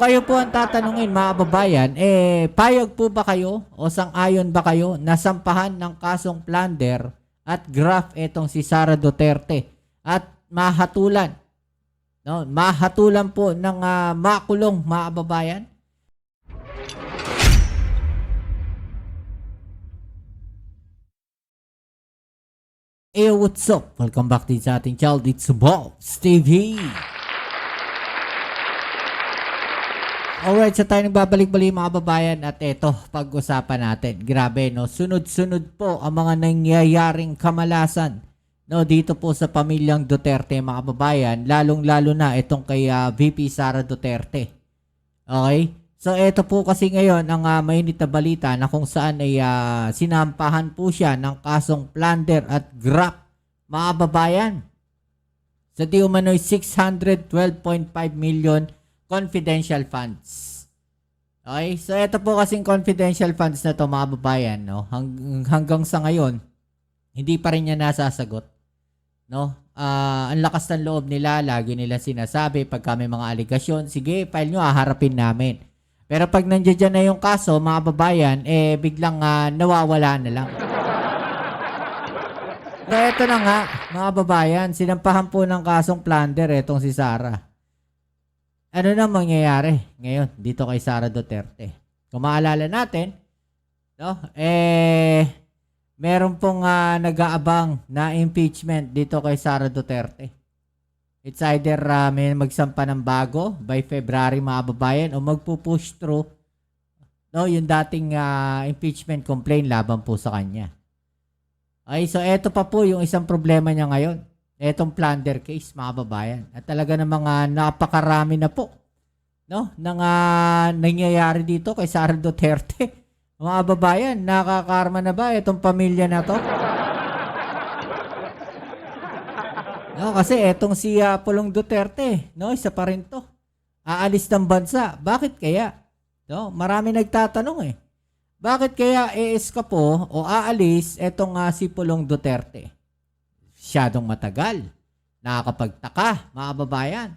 kayo po ang tatanungin mga babayan, payag po ba kayo o sang-ayon ba kayo na sampahan ng kasong plunder at graft etong si Sara Duterte at mahatulan, no? Mahatulan po ng makulong mga babayan? What's up? Welcome back din sa ating channel. It's Bobs TV. Alright, so tayo nagbabalik-balik mga babayan at eto, pag-usapan natin. Grabe, no? Sunod-sunod po ang mga nangyayaring kamalasan, no? Dito po sa pamilyang Duterte mga babayan, lalong-lalo na itong kay VP Sara Duterte. Okay? So eto po kasi ngayon ang mainit na balita na kung saan ay sinampahan po siya ng kasong plunder at graft mga babayan. Sa di umano'y 612.5 million confidential funds. Okay? So, ito po kasing confidential funds na to mga babayan, no? Hanggang sa ngayon, hindi pa rin niya nasasagot. No? Ang lakas ng loob nila, lagi nila sinasabi, pagka may mga aligasyon, sige, file nyo, haharapin namin. Pero pag nandiyan na yung kaso, mga babayan, biglang nawawala na lang. So, ito na nga, mga babayan, sinampahan po ng kasong plunder etong si Sara. Ano na mangyayari ngayon dito kay Sara Duterte? Kung maalala natin, no? Meron pong nag-aabang na impeachment dito kay Sara Duterte. It's either may magsampa ng bago by February mga babayan o magpo-push through, no, yung dating impeachment complaint laban po sa kanya. Okay, so eto pa po yung isang problema niya ngayon. Etong plunder case, mga babayan. At talaga ng mga napakarami na po, no, nang nangyayari dito kay Sara Duterte. Mga babayan, nakakarma na ba itong pamilya na to? No, kasi etong si Pulong Duterte, no, isa pa rin to. Aalis ng bansa. Bakit kaya? No, marami nagtatanong Bakit kaya eeskapo o aalis etong si Pulong Duterte? Masyadong matagal. Nakakapagtaka, mga babayan.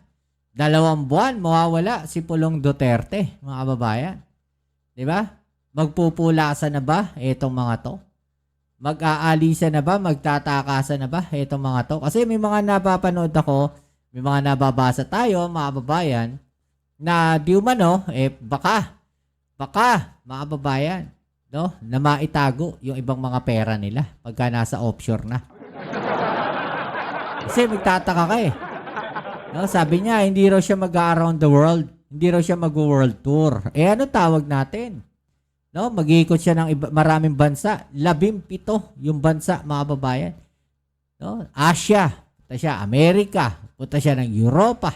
2 buwan, mawawala si Pulong Duterte, mga babayan. Diba? Magpupulasan na ba itong mga to? Mag-aalisa na ba? Magtatakasan na ba itong mga to? Kasi may mga napapanood ako, may mga nababasa tayo, mga babayan, na di umano, baka, mga babayan, no, na maitago yung ibang mga pera nila pagka nasa offshore na. Kasi magtataka ka no, sabi niya, hindi raw siya mag-around the world. Hindi raw siya mag-world tour. Ano tawag natin? No, mag-iikot siya ng maraming bansa. 17 yung bansa, mga babayan. No, Asia, punta siya Amerika, punta siya ng Europa.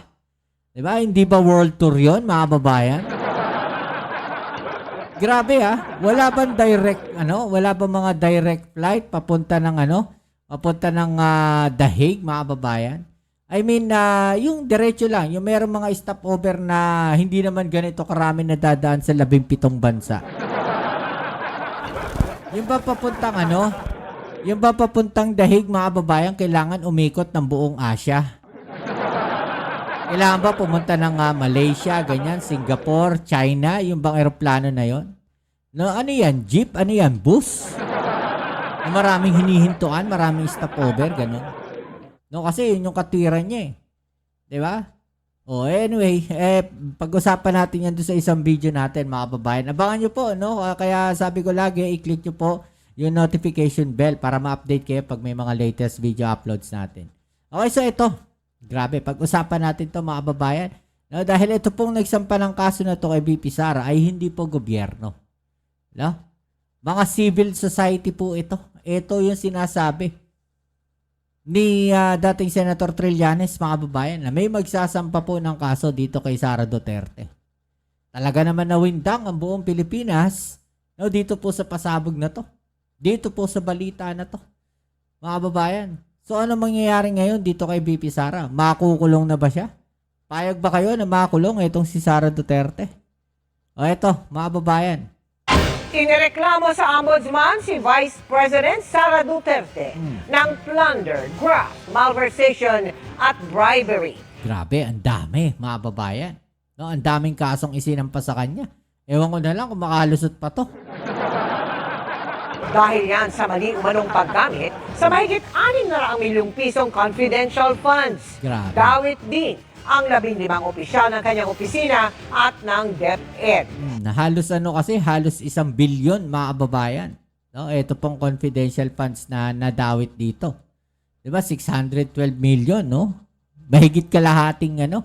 Diba? Hindi ba world tour yon, mga babayan? Grabe wala bang direct, wala bang mga direct flight papunta ng papunta ng The Hague, mga babayan? I mean, yung diretso lang, yung merong mga stopover na hindi naman ganito karami na dadaan sa 17 bansa. Yung ba papuntang The Hague, mga babayan, kailangan umikot ng buong Asia? Kailangan ba pumunta ng Malaysia, ganyan, Singapore, China, yung bang eroplano na yon? No, ano yan? Jeep? Ano yan? Bus? Maraming hinihintuan, maraming stopover, ganun. No, kasi yun yung katwiran niya Diba? Anyway, pag-usapan natin yan doon sa isang video natin, mga babayan. Abangan nyo po, no? Kaya sabi ko lagi, i-click nyo po yung notification bell para ma-update kayo pag may mga latest video uploads natin. Okay, so ito. Grabe, pag-usapan natin to mga babayan. No, dahil ito pong nagsampa ng kaso na to kay VP Sara ay hindi po gobyerno. No? Mga civil society po ito. Ito yung sinasabi ni dating Senator Trillanes, mga babayan, na may magsasampa po ng kaso dito kay Sara Duterte. Talaga naman nawindang ang buong Pilipinas, no, dito po sa pasabog na to. Dito po sa balita na to. Mga babayan. So ano mangyayari ngayon dito kay VP Sara? Makukulong na ba siya? Payag ba kayo na makulong itong si Sara Duterte? O eto, mga babayan. Inireklamo sa Ombudsman si Vice President Sara Duterte ng plunder, graft, malversation at bribery. Grabe, ang dami, mga babayan. No, ang daming kasong isinampa sa kanya. Ewan ko na lang kung makalusot pa to. Dahil yan sa mali umanong paggamit sa mahigit 600 milyong pisong confidential funds. Grabe. Dawit din ang 15 opisyal ng kanyang opisina at ng DepEd. Na halos halos 1 bilyon mga kababayan. No, ito pong confidential funds na nadawit dito. 'Di ba? 612 million, no? Mahigit kalahating na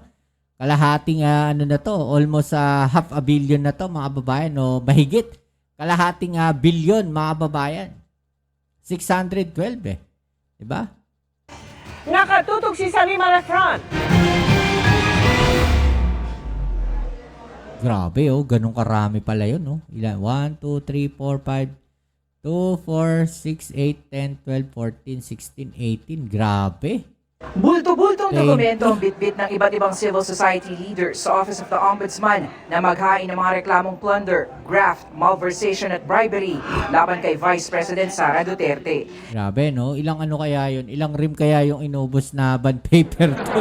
to, almost half a billion na to mga kababayan, no? Mahigit kalahating bilyon mga kababayan. 612 eh. 'Di ba? Nakatutok si Salima Refran. Grabe, ganun karami pala yun, no? Ilan? 1, 2, 3, 4, 5, 2, 4, 6, 8, 10, 12, 14, 16, 18. Grabe. Bulto-bultong 20. dokumento ang bitbit ng iba't ibang civil society leaders sa Office of the Ombudsman na maghain ng mga reklamong plunder, graft, malversation at bribery laban kay Vice President Sara Duterte. Grabe, no? Ilang kaya yun? Ilang rim kaya yung inubos na bond paper to?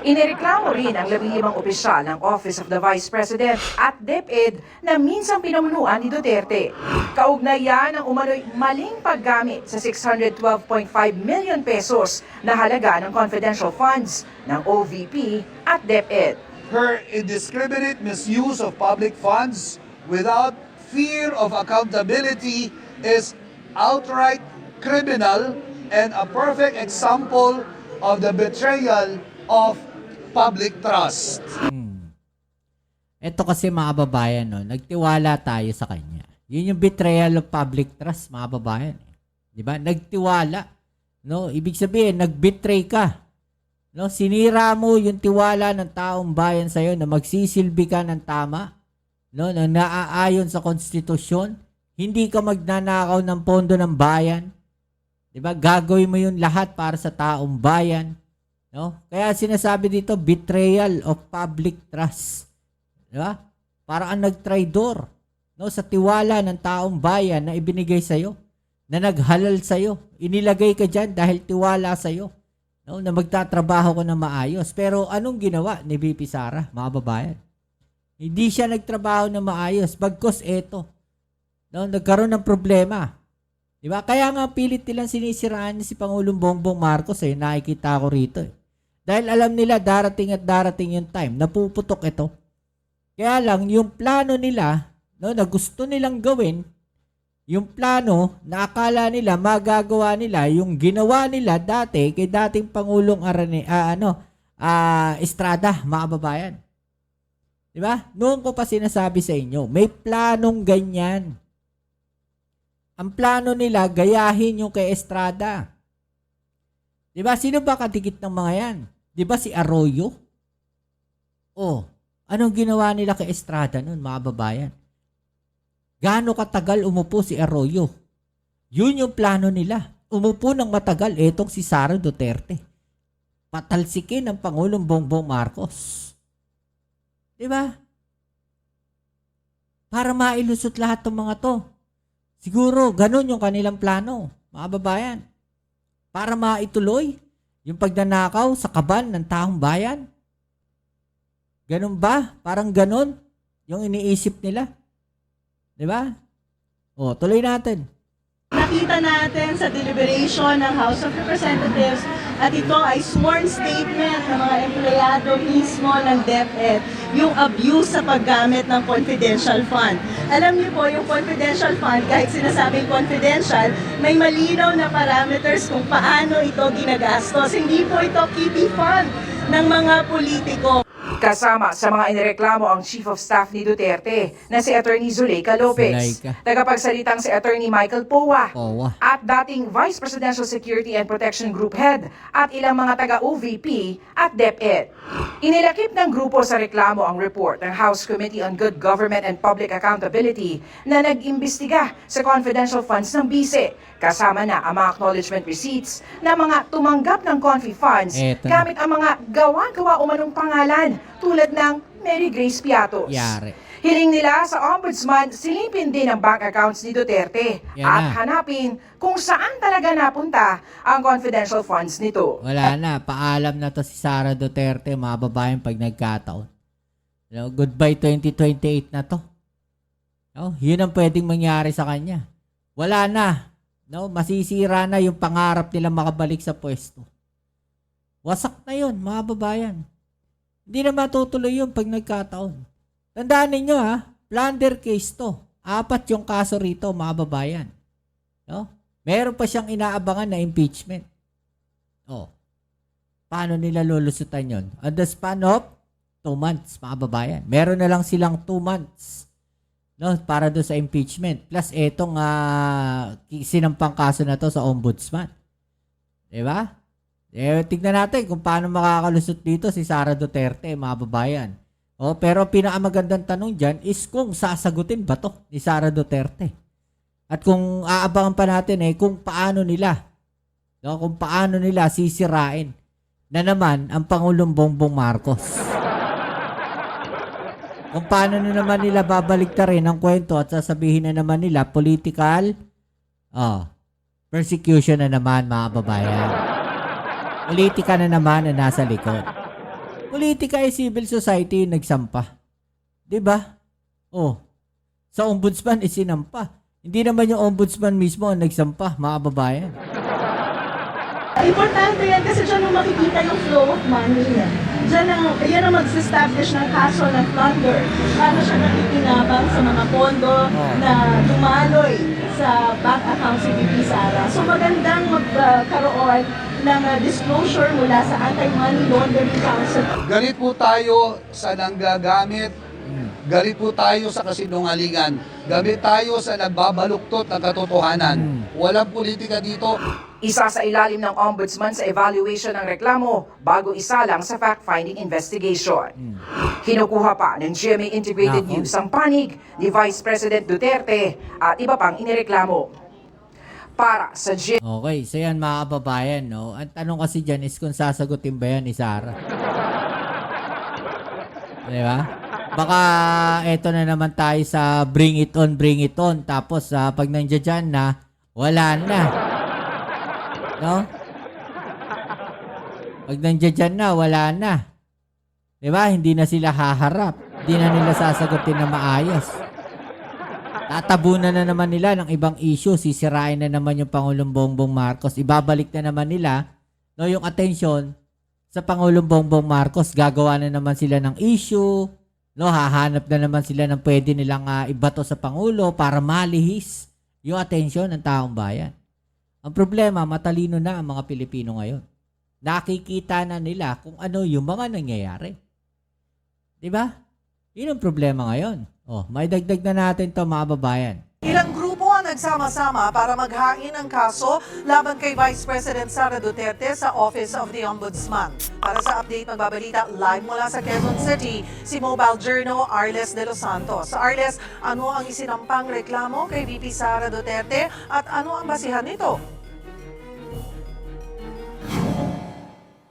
Inireklamo rin ang 15 opisyal ng Office of the Vice President at DepEd na minsang pinamunuan ni Duterte. Kaugnay yan ang umano'y maling paggamit sa 612.5 million pesos na halaga ng confidential funds ng OVP at DepEd. Her indiscriminate misuse of public funds without fear of accountability is outright criminal and a perfect example of the betrayal of public trust. Ito kasi mga babayan, no? Nagtiwala tayo sa kanya. Yun yung betrayal of public trust, mga babayan. Di ba? Nagtiwala. No? Ibig sabihin, nagbetray ka. No? Sinira mo yung tiwala ng taong bayan sa'yo na magsisilbi ka ng tama. No? Na naaayon sa konstitusyon. Hindi ka magnanakaw ng pondo ng bayan. Di ba? Gagawin mo yung lahat para sa taong bayan. No? Kaya sinasabi dito, betrayal of public trust. Di ba? Para ang nagtraidor, no, sa tiwala ng taong bayan na ibinigay sa'yo, na naghalal sa'yo. Inilagay ka dyan dahil tiwala sa'yo, no, na magtatrabaho ko na maayos. Pero anong ginawa ni VP Sara, mga babayan? Hindi siya nagtrabaho na maayos. Bagkos eto, no, nagkaroon ng problema. Di ba? Kaya nga pilit nilang sinisiraan si Pangulong Bongbong Marcos, nakikita ko rito. Dahil alam nila darating at darating yung time, napuputok ito. Kaya lang, yung plano nila, no, na gusto nilang gawin, yung plano na akala nila magagawa nila, yung ginawa nila dati kay dating Pangulong Estrada, mga babayan. Di ba? Noon ko pa sinasabi sa inyo, may planong ganyan. Ang plano nila, gayahin yung kay Estrada. Di ba? Sino ba kadikit ng mga yan? Di ba si Arroyo? Oh, anong ginawa nila kay Estrada noon, mga babayan? Gaano katagal umupo si Arroyo? Yun yung plano nila. Umupo ng matagal etong si Sara Duterte. Patalsikin ng Pangulong Bongbong Marcos. Di ba? Para mailusot lahat ng mga to. Siguro, ganun yung kanilang plano, mga babayan. Para maituloy yung pagnanakaw sa kaban ng taong bayan. Ganun ba? Parang ganun yung iniisip nila. Di ba? O, tuloy natin. Nakita natin sa deliberation ng House of Representatives at ito ay sworn statement ng mga empleyado mismo ng DepEd, yung abuse sa paggamit ng confidential fund. Alam niyo po, yung confidential fund, kahit sinasabing confidential, may malinaw na parameters kung paano ito ginagastos. Hindi po ito kitty fund ng mga politiko. Kasama sa mga inireklamo ang Chief of Staff ni Duterte na si Attorney Zuleika Lopez, Zuleika. tagapagsalitang si Attorney Michael Powa, Powa. at dating Vice Presidential Security and Protection Group Head at ilang mga taga-OVP at DepEd. Inilakip ng grupo sa reklamo ang report ng House Committee on Good Government and Public Accountability na nag-imbestiga sa confidential funds ng BISE, kasama na ang mga acknowledgement receipts na mga tumanggap ng confi funds Eto na. gamit ang mga gawa-gawa umanong pangalan tulad ng Mary Grace Piatos. Yari. Hiling nila sa ombudsman silipin din ang bank accounts ni Duterte Yan at na. hanapin kung saan talaga napunta ang confidential funds nito. Wala na. Paalam na to si Sara Duterte, mga babaeng, pag nagkataon. Goodbye 2028 na to. Yun ang pwedeng mangyari sa kanya. Wala na. Masisira na yung pangarap nila makabalik sa pwesto. Wasak na yun, mga babayan. Hindi na matutuloy yun pag nagkataon. Tandaan ninyo plunder case to. 4 yung kaso rito, mga babayan. Meron pa siyang inaabangan na impeachment. Paano nila lulusutan yun? On the span of 2 months, mga babayan. Meron na lang silang 2 months para doon sa impeachment. Plus, etong sinampang kaso na to sa ombudsman. Diba? Tignan natin kung paano makakalusot dito si Sara Duterte, mga babayan. Pero pinakamagandang tanong dyan is kung sasagutin ba to ni Sara Duterte. At kung aabangan pa natin kung paano nila, kung paano nila sisirain na naman ang Pangulong Bongbong Marcos. Kung paano na naman nila babaliktarin ang kwento at sasabihin na naman nila political persecution na naman, mga babayan. Politika na naman na nasa likod. Politika ay civil society yung nagsampa. Diba? Sa ombudsman sinampa. Hindi naman yung ombudsman mismo ang nagsampa, mga babayan. Importante yan kasi dyan mo makikita yung flow of money. Yan ang mag-establish ng kaso ng plunder. Paano siya nakikinabang sa mga pondo na dumaloy sa bank account si VP Sara. So magandang magkaroon ng disclosure mula sa Anti-Money Laundering Council. Galit po tayo sa nanggagamit. Galit po tayo sa kasinungalingan. Galit tayo sa nagbabaluktot ng katotohanan. Walang politika dito. Isa sa ilalim ng ombudsman sa evaluation ng reklamo bago isalang sa fact-finding investigation. Kinukuha pa ng GMA Integrated Nako. News ang panig ni Vice President Duterte at iba pang inireklamo. Para sa GMA Okay, so yan, mga kababayan, Ang tanong kasi dyan is kung sasagutin ba yan ni Sara. Diba? Baka eto na naman tayo sa bring it on. Tapos pag nandiyan dyan na, wala na. Pag nandiyan dyan na, wala na. Diba? Hindi na sila haharap. Hindi na nila sasagutin na maayos. Tatabunan na naman nila ng ibang issue. Sisirain na naman yung Pangulong Bongbong Marcos. Ibabalik na naman nila yung atensyon sa Pangulong Bongbong Marcos. Gagawa na naman sila ng issue. Hahanap na naman sila ng pwede nilang ibato sa Pangulo para malihis yung atensyon ng taong bayan. Ang problema, matalino na ang mga Pilipino ngayon. Nakikita na nila kung ano yung mga nangyayari. Diba? Yun ang problema ngayon. May dagdag na natin to, mga babayan. Ilang grupo ang nagsama-sama para maghain ng kaso laban kay Vice President Sara Duterte sa Office of the Ombudsman. Para sa update, magbabalita live mula sa Quezon City, si Mobile Journal Arles de los Santos. Sa Arles, ano ang isinampang reklamo kay VP Sara Duterte at ano ang basihan nito?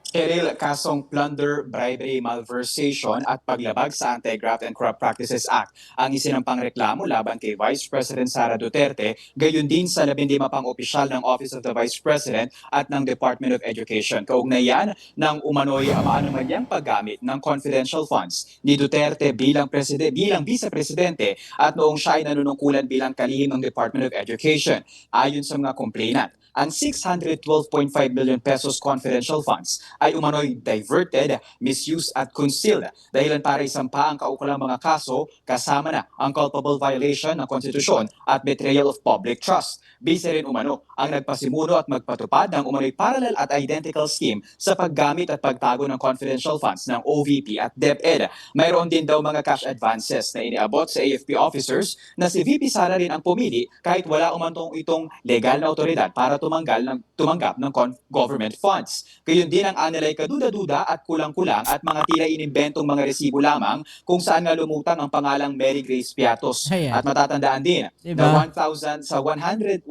Eril, kasong plunder, bribery, malversation at paglabag sa Anti-Graft and Corrupt Practices Act ang isinampang reklamo laban kay Vice President Sara Duterte, gayon din sa 15 pang opisyal ng Office of the Vice President at ng Department of Education. Kaugnayan ng umano'y maanumanyang paggamit ng confidential funds ni Duterte bilang Vice Presidente at noong siya ay nanunungkulan bilang kalihim ng Department of Education. Ayon sa mga complainant, ang 612.5 billion pesos confidential funds ay umano'y diverted, misused at concealed dahilan para isampa ang kaukulang mga kaso kasama na ang culpable violation ng konstitusyon at betrayal of public trust. Bisa rin umano ang nagpasimuno at magpatupad ng umano'y parallel at identical scheme sa paggamit at pagtago ng confidential funds ng OVP at DepEd. Mayroon din daw mga cash advances na iniabot sa AFP officers na si VP Sara rin ang pumili kahit wala umantong itong legal na otoridad para tumanggap ng government funds. Gayon din ang anilay kaduda-duda at kulang-kulang at mga tila inimbentong mga resibo lamang kung saan nga lumutang ang pangalang Mary Grace Piatos. Ayan. At matatandaan din Diba? na 1,992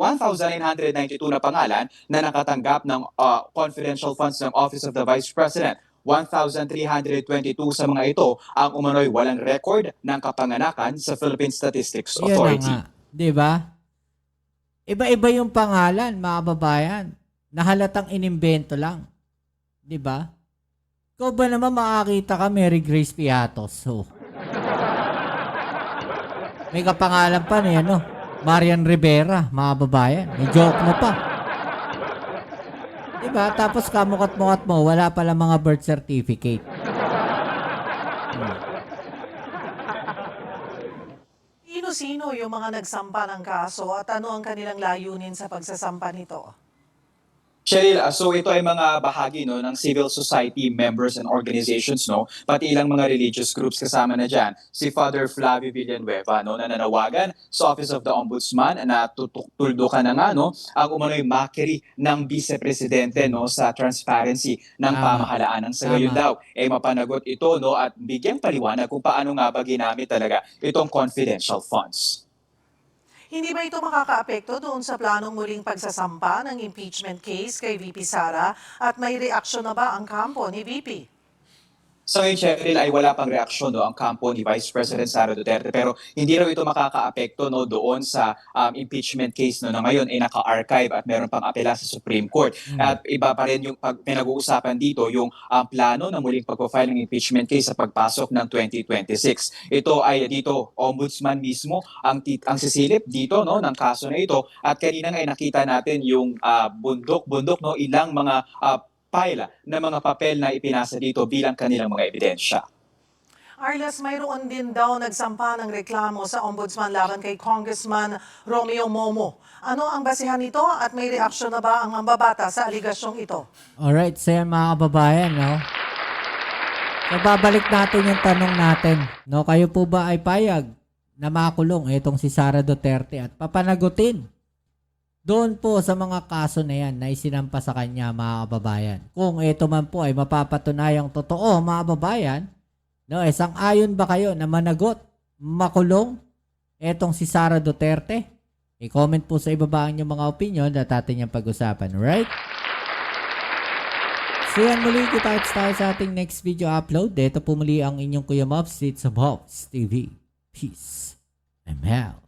na pangalan na nakatanggap ng confidential funds ng Office of the Vice President. 1,322 sa mga ito ang umano'y walang record ng kapanganakan sa Philippine Statistics Yan na Authority. nga. Di ba? Iba-iba yung pangalan, mga kababayan. Nahalatang inimbento lang. Di ba? Ikaw ba naman makakita ka Mary Grace Piatos? So, may kapangalan pa na yan, no? Marian Rivera, mga kababayan. May joke mo pa. Di ba? Tapos kamukat-mukat mo, wala pala mga birth certificate. Sino-sino yung mga nagsampa ng kaso at ano ang kanilang layunin sa pagsasampa nito? Cheryl, so ito ay mga bahagi no ng civil society members and organizations no, pati ilang mga religious groups kasama na diyan. Si Father Flavio Villanueva no na nanawagan sa Office of the Ombudsman na tutuldukan na nga no ang umano'y mockery ng Vice Presidente no sa transparency ng Tama. pamahalaan. Ang sa gayon Tama. daw ay mapanagot ito no at bigyang paliwanag kung paano nga ba ginamit talaga itong confidential funds. Hindi ba ito makakaapekto doon sa planong muling pagsasampa ng impeachment case kay VP Sara at may reaksyon na ba ang kampo ni VP? Sa ngayon, Cheryl, ay wala pang reaksyon no, ang kampo ni Vice President Sara Duterte pero hindi raw ito makakaapekto no, doon sa impeachment case no, na ngayon ay naka-archive at meron pang apela sa Supreme Court. At iba pa rin yung pinag-uusapan dito yung plano na muling pag-file ng impeachment case sa pagpasok ng 2026. Ito ay dito, ombudsman mismo ang sisilip dito no, ng kaso na ito at kanina nga ay nakita natin yung bundok no, ilang mga pile na mga papel na ipinasa dito bilang kanilang mga ebidensya. Arles, mayroon din daw nagsampa ng reklamo sa ombudsman laban kay Congressman Romeo Momo. Ano ang basihan nito at may reaksyon na ba ang mambabata sa aligasyong ito? Alright, so yan mga kababayan, no? So babalik natin yung tanong natin, no? Kayo po ba ay payag na makulong itong si Sara Duterte at papanagutin doon po sa mga kaso na yan na isinampa sa kanya, mga kababayan? Kung ito man po ay mapapatunayang totoo, mga kababayan, no, sang-ayon ba kayo na managot, makulong etong si Sara Duterte? I-comment po sa ibaba ang inyong mga opinion at atin yung pag-usapan, right? So yan, muli kita-kits tayo sa ating next video upload. Dito po muli ang inyong Kuya Mobs, it's a Mobs TV. Peace. I'm out.